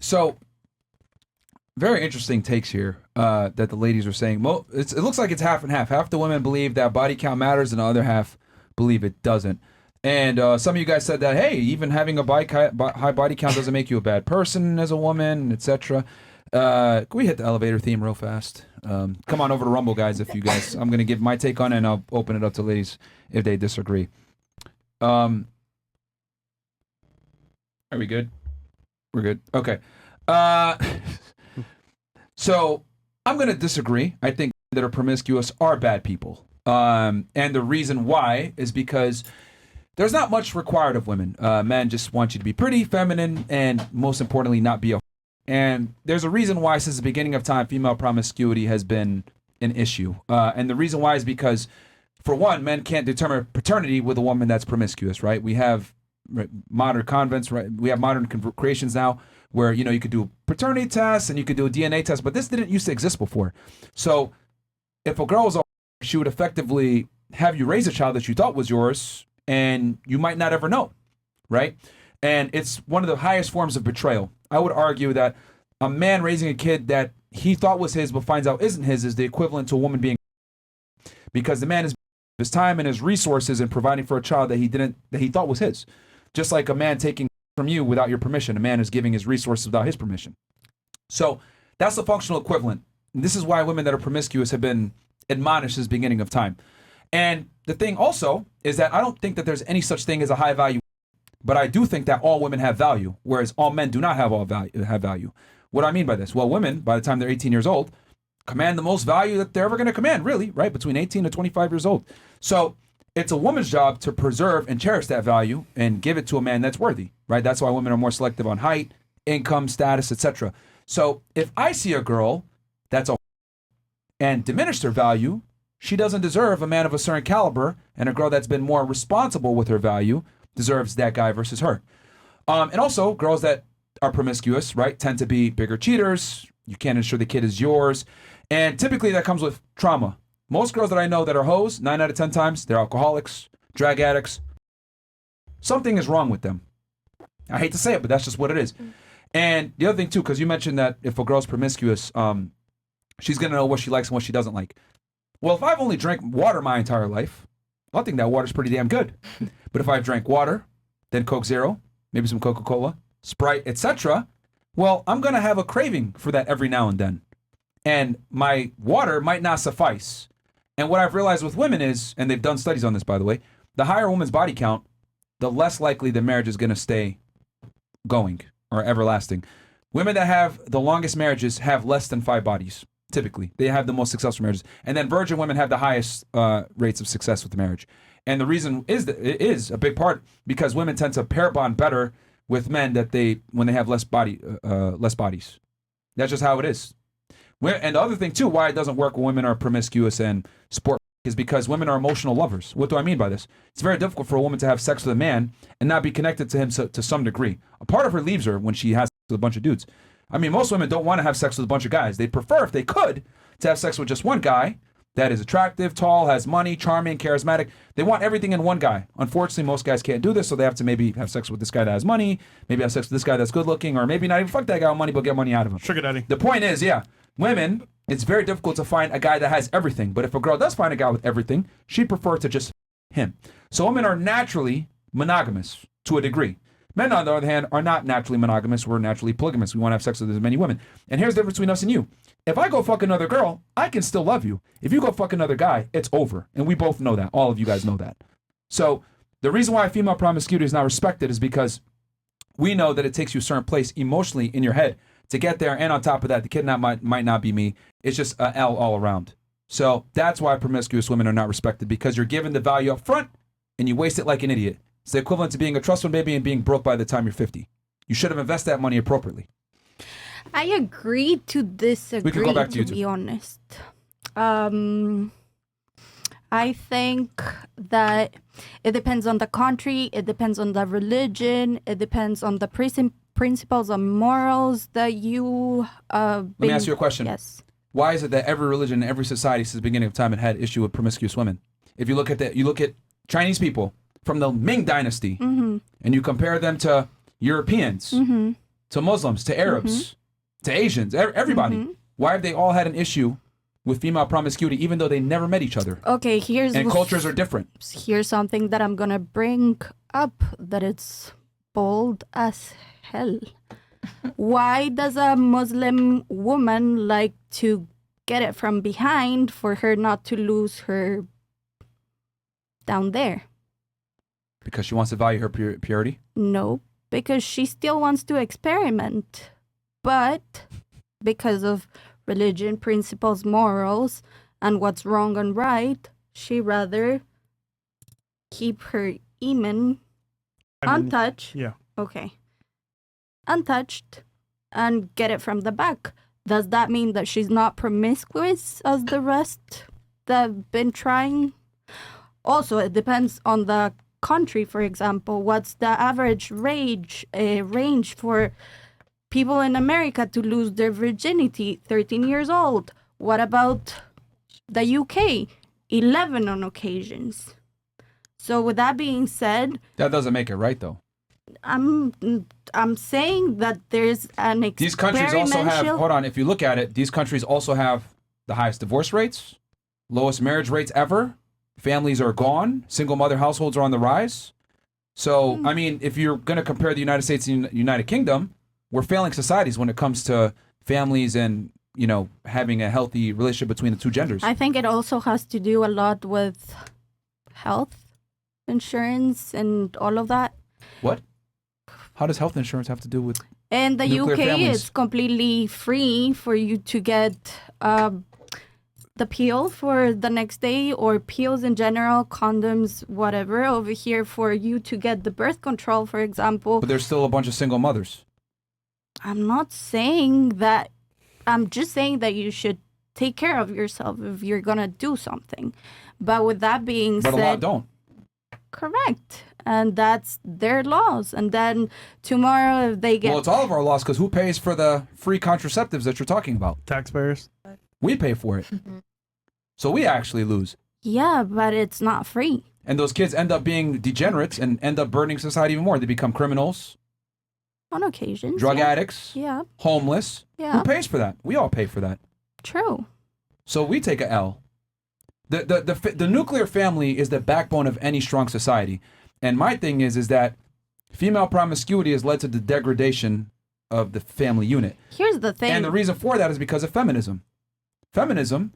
So, very interesting takes here that the ladies are saying. It looks like it's half and half. Half the women believe that body count matters, and the other half believe it doesn't. And some of you guys said that, hey, even having a high body count doesn't make you a bad person as a woman, etc. Can we hit the elevator theme real fast? Come on over to Rumble, guys, if you guys. I'm going to give my take on it, and I'll open it up to ladies if they disagree. Are we good? We're good. Okay. So I'm going to disagree. I think that are promiscuous are bad people. And the reason why is because there's not much required of women. Men just want you to be pretty, feminine, and most importantly, not be a. And there's a reason why since the beginning of time, female promiscuity has been an issue. And the reason why is because, for one, men can't determine paternity with a woman that's promiscuous, right? We have modern convents, right? We have modern creations now where, you know, you could do paternity tests and you could do a DNA test, but this didn't used to exist before. So if a girl was, she would effectively have you raise a child that you thought was yours, and you might not ever know, right? And it's one of the highest forms of betrayal. I would argue that a man raising a kid that he thought was his but finds out isn't his is the equivalent to a woman being, because the man is his time and his resources in providing for a child that he thought was his. Just like a man taking from you without your permission, a man is giving his resources without his permission. So that's the functional equivalent. And this is why women that are promiscuous have been admonished since the beginning of time. And the thing also is that I don't think that there's any such thing as a high value, but I do think that all women have value, whereas all men do not have value. What do I mean by this? Well, women, by the time they're 18 years old, command the most value that they're ever going to command, really, right? Between 18 to 25 years old. So it's a woman's job to preserve and cherish that value and give it to a man that's worthy, right? That's why women are more selective on height, income, status, etc. So if I see a girl that's a and diminish her value, she doesn't deserve a man of a certain caliber, and a girl that's been more responsible with her value deserves that guy versus her. And also, girls that are promiscuous, right, tend to be bigger cheaters. You can't ensure the kid is yours. And typically that comes with trauma. Most girls that I know that are hoes, 9 out of 10 times, they're alcoholics, drug addicts. Something is wrong with them. I hate to say it, but that's just what it is. And the other thing, too, because you mentioned that if a girl's promiscuous, she's going to know what she likes and what she doesn't like. Well, if I've only drank water my entire life, I think that water's pretty damn good. But if I've drank water, then Coke Zero, maybe some Coca-Cola, Sprite, etc., well, I'm going to have a craving for that every now and then. And my water might not suffice. And what I've realized with women is, and they've done studies on this, by the way, the higher a woman's body count, the less likely the marriage is going to stay going or everlasting. Women that have the longest marriages have less than 5 bodies. Typically, they have the most successful marriages. And then virgin women have the highest rates of success with the marriage. And the reason is that it is a big part because women tend to pair bond better with men when they have less bodies. That's just how it is. And the other thing, too, why it doesn't work when women are promiscuous and sport is because women are emotional lovers. What do I mean by this? It's very difficult for a woman to have sex with a man and not be connected to him to some degree. A part of her leaves her when she has sex with a bunch of dudes. I mean, most women don't want to have sex with a bunch of guys. They'd prefer, if they could, to have sex with just one guy that is attractive, tall, has money, charming, charismatic. They want everything in one guy. Unfortunately, most guys can't do this, so they have to maybe have sex with this guy that has money, maybe have sex with this guy that's good looking, or maybe not even fuck that guy with money, but get money out of him. Sugar daddy. The point is, women, it's very difficult to find a guy that has everything. But if a girl does find a guy with everything, she'd prefer to just him. So women are naturally monogamous to a degree. Men, on the other hand, are not naturally monogamous. We're naturally polygamous. We want to have sex with as many women. And here's the difference between us and you. If I go fuck another girl, I can still love you. If you go fuck another guy, it's over. And we both know that. All of you guys know that. So the reason why female promiscuity is not respected is because we know that it takes you a certain place emotionally in your head to get there. And on top of that, the kid might not be me. It's just an L all around. So that's why promiscuous women are not respected, because you're given the value up front and you waste it like an idiot. It's the equivalent to being a trust fund baby and being broke by the time you're 50. You should have invested that money appropriately. I agree to disagree, we can go back to you be honest. I think that it depends on the country, it depends on the religion, it depends on the principles and morals that you Let me ask you a question. Yes. Why is it that every religion and every society since the beginning of time had had issue with promiscuous women? If you look at Chinese people from the Ming Dynasty, and you compare them to Europeans, to Muslims, to Arabs, to Asians, everybody. Why have they all had an issue with female promiscuity, even though they never met each other? Okay, and cultures are different. Here's something that I'm gonna bring up that it's bold as hell. Why does a Muslim woman like to get it from behind for her not to lose her down there? Because she wants to value her purity? No, because she still wants to experiment. But because of religion, principles, morals, and what's wrong and right, she rather keep her iman untouched. Yeah. Okay. Untouched and get it from the back. Does that mean that she's not promiscuous as the rest that have been trying? Also, it depends on the country, for example. What's the average range for people in America to lose their virginity? 13 years old. What about the UK? 11 on occasions. So with that being said, that doesn't make it right, though. I'm saying that there's an experimental... These countries also have, hold on, if you look at it, these countries also have the highest divorce rates, lowest marriage rates ever. Families are gone. Single mother households are on the rise. So, I mean, if you're going to compare the United States and United Kingdom, we're failing societies when it comes to families and, you know, having a healthy relationship between the two genders. I think it also has to do a lot with health insurance and all of that. What? How does health insurance have to do with in the nuclear UK? families? It's completely free for you to get the pill for the next day, or pills in general, condoms, whatever. Over here, for you to get the birth control, for example. But there's still a bunch of single mothers. I'm not saying that. I'm just saying that you should take care of yourself if you're gonna do something. But with that being said, but a lot don't. Correct. And that's their laws. And then tomorrow, if they get... Well, it's all of our laws, because who pays for the free contraceptives that you're talking about? Taxpayers. We pay for it. So we actually lose. Yeah, but it's not free. And those kids end up being degenerates and end up burning society even more. They become criminals. On occasion. Drug addicts. Yeah. Homeless. Yeah. Who pays for that? We all pay for that. True. So we take a L. The nuclear family is the backbone of any strong society. And my thing is that female promiscuity has led to the degradation of the family unit. Here's the thing. And the reason for that is because of feminism. Feminism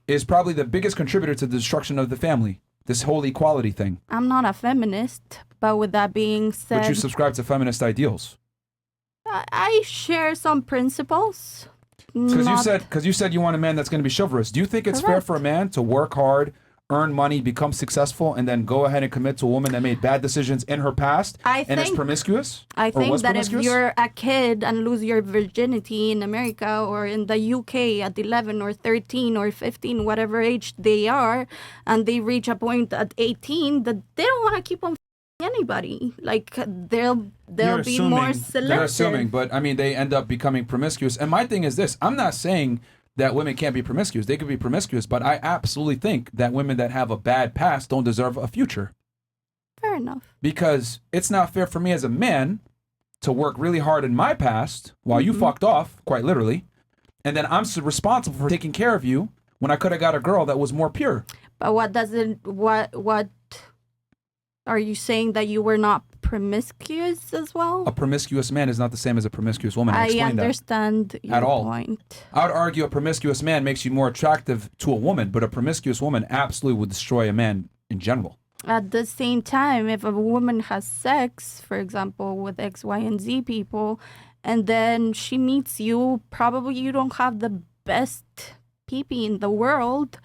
is probably the biggest contributor to the destruction of the family. This whole equality thing. I'm not a feminist, but with that being said... But you subscribe to feminist ideals. I share some principles. Because you said you want a man that's going to be chivalrous. Do you think it's fair for a man to work hard, earn money, become successful, and then go ahead and commit to a woman that made bad decisions in her past and is promiscuous? I think that if you're a kid and lose your virginity in America or in the UK at 11 or 13 or 15, whatever age they are, and they reach a point at 18 that they don't want to keep on anybody, like they'll be more selective. They're assuming, but I mean, they end up becoming promiscuous. And my thing is this: I'm not saying that women can't be promiscuous. They could be promiscuous, but I absolutely think that women that have a bad past don't deserve a future. Fair enough. Because it's not fair for me as a man to work really hard in my past while you fucked off, quite literally, and then I'm responsible for taking care of you when I could have got a girl that was more pure. But what are you saying, that you were not promiscuous as well? A promiscuous man is not the same as a promiscuous woman. I understand your point. I would argue a promiscuous man makes you more attractive to a woman, but a promiscuous woman absolutely would destroy a man in general. At the same time, if a woman has sex, for example, with X, Y, and Z people, and then she meets you, probably you don't have the best pee-pee in the world,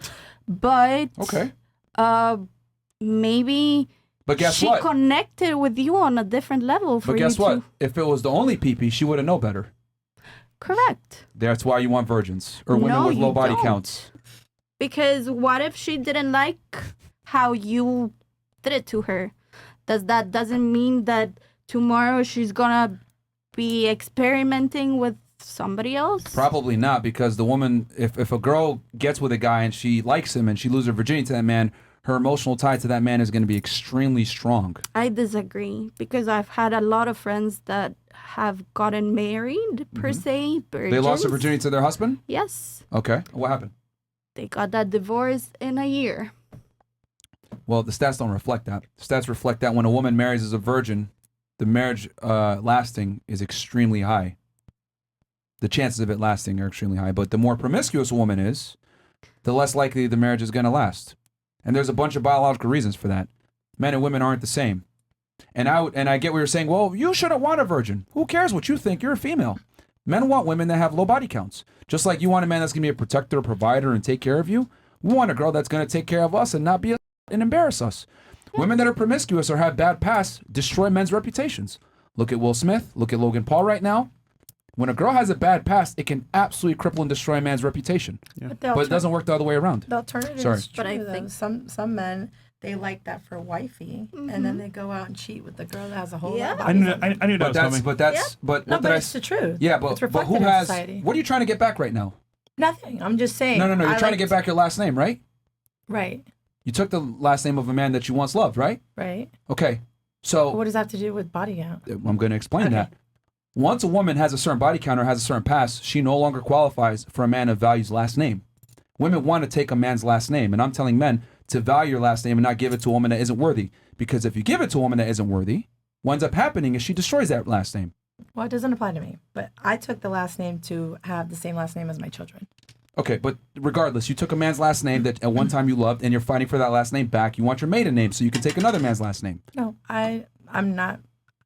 but maybe... But guess she what? Connected with you on a different level. But guess what? If it was the only pee-pee, she would have known better. Correct. That's why you want virgins or women with low body counts. Because what if she didn't like how you did it to her? Doesn't mean that tomorrow she's gonna be experimenting with somebody else? Probably not, because the woman, if a girl gets with a guy and she likes him and she loses her virginity to that man, her emotional tie to that man is going to be extremely strong. I disagree, because I've had a lot of friends that have gotten married, per se. Virgins. They lost their virginity to their husband? Yes. Okay. What happened? They got that divorce in a year. Well, the stats don't reflect that. The stats reflect that when a woman marries as a virgin, the marriage lasting is extremely high. The chances of it lasting are extremely high. But the more promiscuous a woman is, the less likely the marriage is going to last. And there's a bunch of biological reasons for that. Men and women aren't the same. And I get what you're saying. Well, you shouldn't want a virgin. Who cares what you think? You're a female. Men want women that have low body counts. Just like you want a man that's going to be a protector, a provider, and take care of you. We want a girl that's going to take care of us and not be and embarrass us. Yeah. Women that are promiscuous or have bad pasts destroy men's reputations. Look at Will Smith. Look at Logan Paul right now. When a girl has a bad past, it can absolutely cripple and destroy a man's reputation. Yeah. But it doesn't work the other way around. The alternative is true, but I think some men, they like that for wifey, and then they go out and cheat with the girl that has a whole lot of I knew that was coming. But it's the truth. Yeah, but who has, society. What are you trying to get back right now? Nothing. I'm just saying. No. You're trying to get back your last name, right? Right. You took the last name of a man that you once loved, right? Right. Okay. So what does that have to do with body count? I'm going to explain that. Once a woman has a certain body count or has a certain past, she no longer qualifies for a man that values last name. Women want to take a man's last name, and I'm telling men to value your last name and not give it to a woman that isn't worthy. Because if you give it to a woman that isn't worthy, what ends up happening is she destroys that last name. Well, it doesn't apply to me, but I took the last name to have the same last name as my children. Okay, but regardless, you took a man's last name that at one time you loved, and you're fighting for that last name back. You want your maiden name so you can take another man's last name. No, I'm not.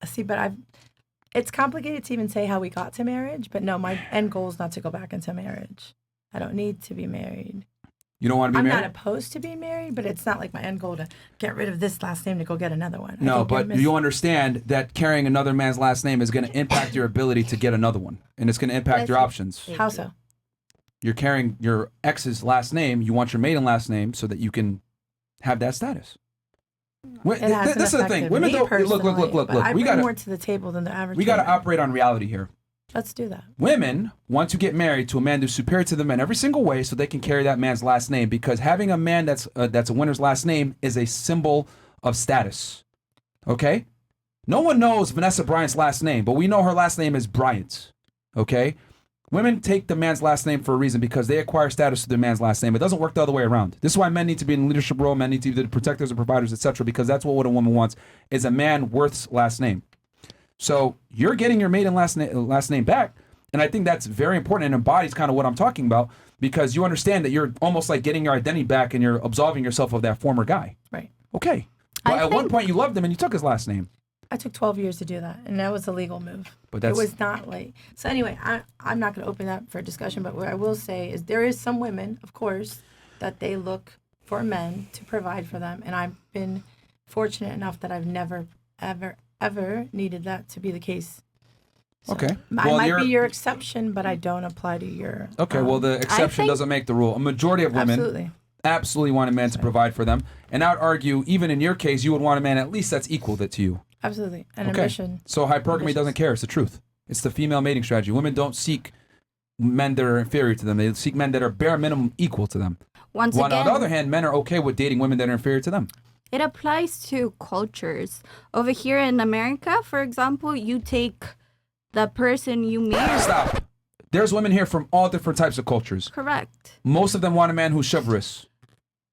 See, but it's complicated to even say how we got to marriage, but no, my end goal is not to go back into marriage. I don't need to be married. You don't want to be married? I'm not opposed to being married, but it's not like my end goal to get rid of this last name to go get another one. No, but you understand that carrying another man's last name is going to impact your ability to get another one, and it's going to impact your options. How so? You're carrying your ex's last name. You want your maiden last name so that you can have that status. This is the thing. Women don't look. I bring more to the table than the average. We got to operate on reality here. Let's do that. Women want to get married to a man who's superior to the men every single way, so they can carry that man's last name. Because having a man that's a winner's last name is a symbol of status. Okay, no one knows Vanessa Bryant's last name, but we know her last name is Bryant. Okay. Women take the man's last name for a reason because they acquire status to their man's last name. It doesn't work the other way around. This is why men need to be in leadership role. Men need to be the protectors and providers, etc. Because that's what a woman wants is a man worth's last name. So you're getting your maiden last name back, and I think that's very important and embodies kind of what I'm talking about because you understand that you're almost like getting your identity back and you're absolving yourself of that former guy. Right. Okay. But at one point you loved him and you took his last name. I took 12 years to do that, and that was a legal move. But it was not like... So anyway, I'm not going to open that for discussion, but what I will say is there is some women, of course, that they look for men to provide for them, and I've been fortunate enough that I've never, ever needed that to be the case. So okay. I might be your exception, but I don't apply to your... Okay, well, the exception doesn't make the rule. A majority of women... Absolutely want a man to provide for them. And I would argue, even in your case, you would want a man at least that's equal to you. Absolutely. An ambition. So hypergamy doesn't care. It's the truth. It's the female mating strategy. Women don't seek men that are inferior to them. They seek men that are bare minimum equal to them. On the other hand, men are okay with dating women that are inferior to them. It applies to cultures. Over here in America, for example, you take the person you marry. Stop. There's women here from all different types of cultures. Correct. Most of them want a man who's chivalrous.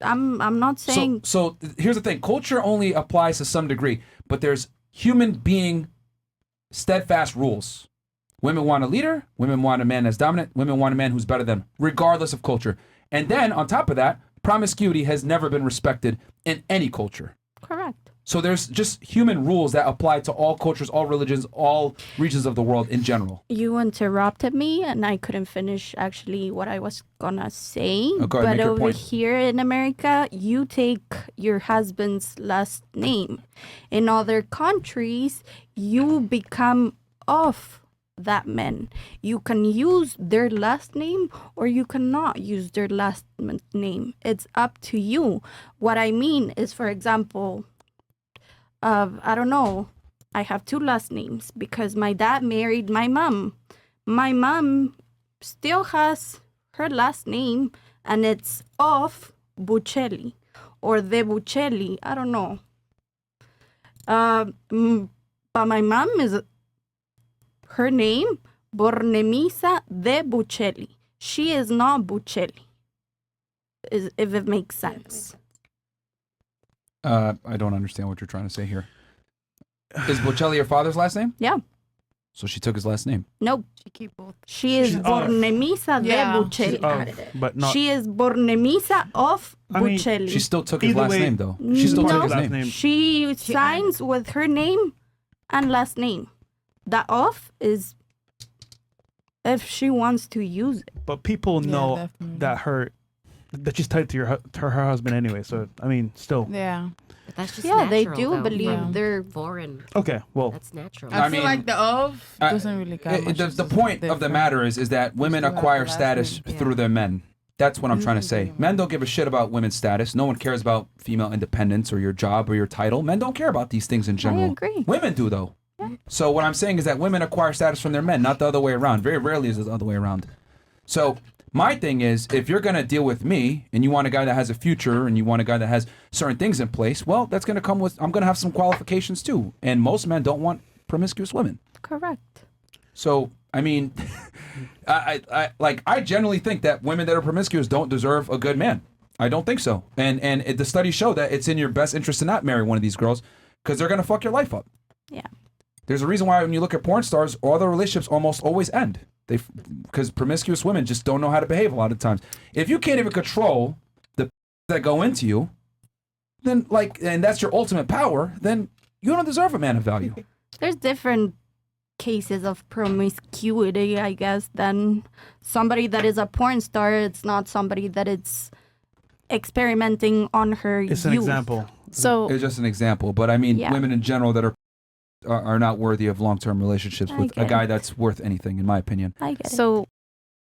I'm not saying... So here's the thing. Culture only applies to some degree, but there's human being steadfast rules. Women want a leader. Women want a man that's dominant. Women want a man who's better than them, regardless of culture. And then, on top of that, promiscuity has never been respected in any culture. Correct. So there's just human rules that apply to all cultures, all religions, all regions of the world in general. You interrupted me, and I couldn't finish actually what I was gonna say. Oh, go ahead, but over here in America, you take your husband's last name. In other countries, you become of that man. You can use their last name or you cannot use their last name. It's up to you. What I mean is, for example, I don't know, I have two last names because my dad married my mom. My mom still has her last name and it's of Buccelli or de Buccelli. I don't know. But my mom is her name, Bornemisa de Buccelli. She is not Buccelli, if it makes sense. I don't understand what you're trying to say here. Is Bocelli your father's last name? Yeah. So she took his last name. Nope. She keep both. She is Bornemisa de Buccelli. But not. She is Bornemisa of mean, Buccelli. She still took his Either last way, name, though. She still no. took his name. She signs with her name and last name. The of is if she wants to use it. But people know definitely. that she's tied to her husband anyway. So I mean, still. Yeah. But that's just Yeah, they natural, do though. believe they're Foreign. Okay, well, That's natural. I I feel mean, like the of doesn't really count. The point of the matter is that women still have acquire the last status name. through their men. That's what I'm trying to say. Men don't give a shit about women's status. No one cares about female independence or your job or your title. Men don't care about these things in general. I agree. Women do, though. So what I'm saying is that women acquire status from their men, not the other way around. Very rarely is it the other way around. So my thing is, if you're going to deal with me and you want a guy that has a future and you want a guy that has certain things in place, well, that's going to come with, I'm going to have some qualifications too. And most men don't want promiscuous women. correct. So, I mean, I generally think that women that are promiscuous don't deserve a good man. I don't think so. And the studies show that it's in your best interest to not marry one of these girls because they're going to fuck your life up. Yeah. There's a reason why when you look at porn stars, all their relationships almost always end. Because promiscuous women just don't know how to behave a lot of times. If you can't even control the that go into you, then and that's your ultimate power, then you don't deserve a man of value. There's different cases of promiscuity, I guess, than somebody that is a porn star. It's not somebody that is experimenting on her it's an youth. example. So It's just an example, but I mean, Yeah. women in general that are not worthy of long-term relationships I with a get guy it. that's worth anything, in my opinion. I get it. So